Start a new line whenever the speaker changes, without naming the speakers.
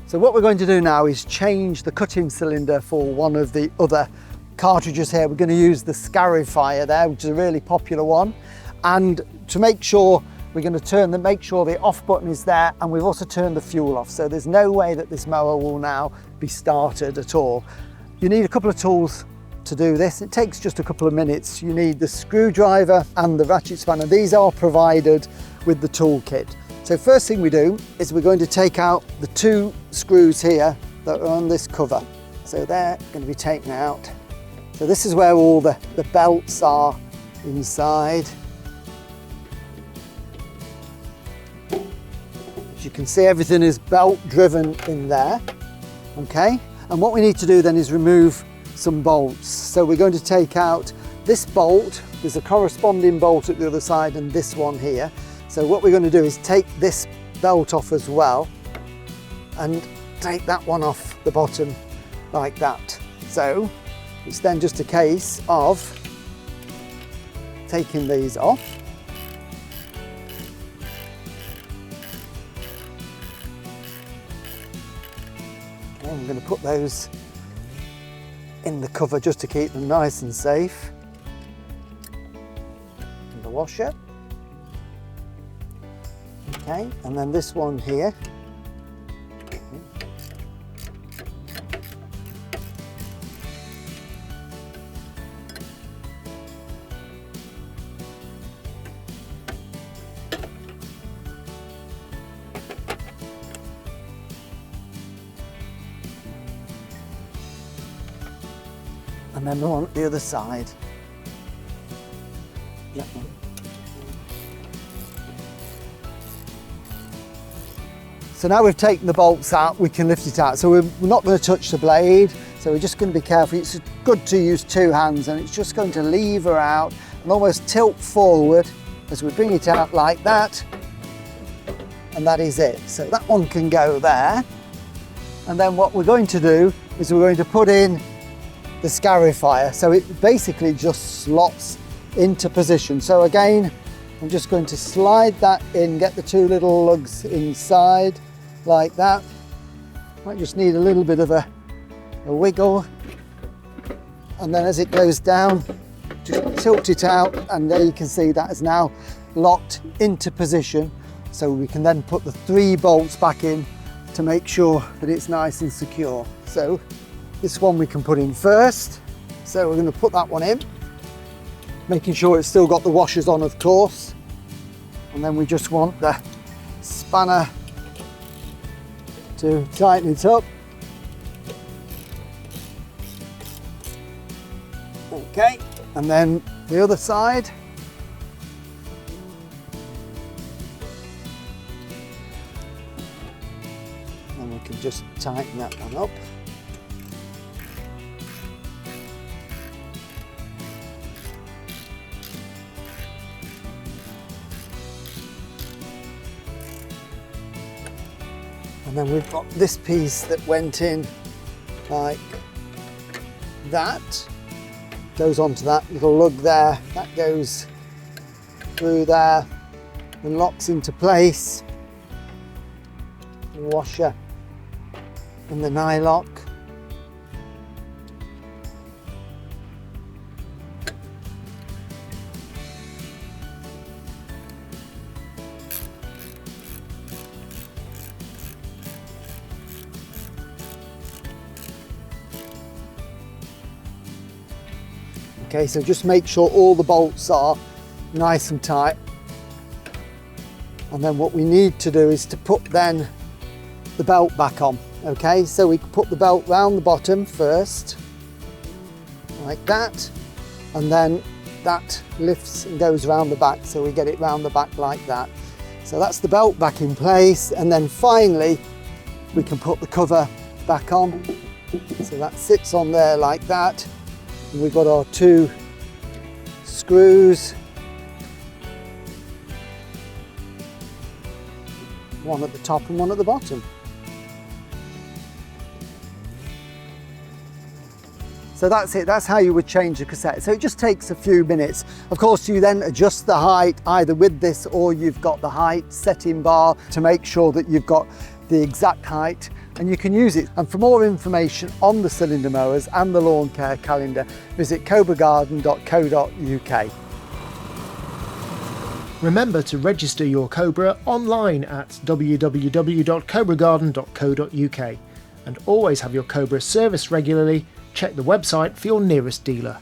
So what we're going to do now is change the cutting cylinder for one of the other cartridges here. We're going to use the Scarifier there, which is a really popular one. And to make sure, we're going to make sure the off button is there, and we've also turned the fuel off. So there's no way that this mower will now be started at all. You need a couple of tools to do this. It takes just a couple of minutes. You need the screwdriver and the ratchet spanner. These are provided with the toolkit. So first thing we do is we're going to take out the 2 screws here that are on this cover. So they're going to be taken out. So this is where all the belts are inside. As you can see, everything is belt driven in there. Okay, and what we need to do then is remove some bolts. So we're going to take out this bolt. There's a corresponding bolt at the other side and this one here. So what we're going to do is take this belt off as well and take that one off the bottom like that. So it's then just a case of taking these off. Okay, I'm going to put those in the cover just to keep them nice and safe. In the washer. Okay, and then this one here. And then the one at the other side. That one. So now we've taken the bolts out, we can lift it out. So we're not going to touch the blade, so we're just going to be careful. It's good to use 2 hands, and it's just going to lever out and almost tilt forward as we bring it out like that. And that is it. So that one can go there. And then what we're going to do is we're going to put in the Scarifier. So it basically just slots into position. So again, I'm just going to slide that in, get the 2 little lugs inside like that. Might just need a little bit of a wiggle. And then as it goes down, just tilt it out, and there you can see that is now locked into position. So we can then put the 3 bolts back in to make sure that it's nice and secure. So this one we can put in first. So we're going to put that one in, making sure it's still got the washers on, of course. And then we just want the spanner to tighten it up. Okay, and then the other side. And we can just tighten that one up. And then we've got this piece that went in like that, goes onto that little lug there, that goes through there and locks into place. The washer and the nylock. Okay, so just make sure all the bolts are nice and tight. And then what we need to do is to put then the belt back on. Okay, so we put the belt round the bottom first, like that, and then that lifts and goes around the back, so we get it round the back like that. So that's the belt back in place, and then finally we can put the cover back on. So that sits on there like that. And we've got our 2 screws, one at the top and one at the bottom. So that's it, that's how you would change the cassette. So it just takes a few minutes. Of course, you then adjust the height either with this, or you've got the height setting bar to make sure that you've got the exact height and you can use it. And for more information on the cylinder mowers and the lawn care calendar, visit cobragarden.co.uk.
Remember to register your Cobra online at www.cobragarden.co.uk, and always have your Cobra serviced regularly. Check the website for your nearest dealer.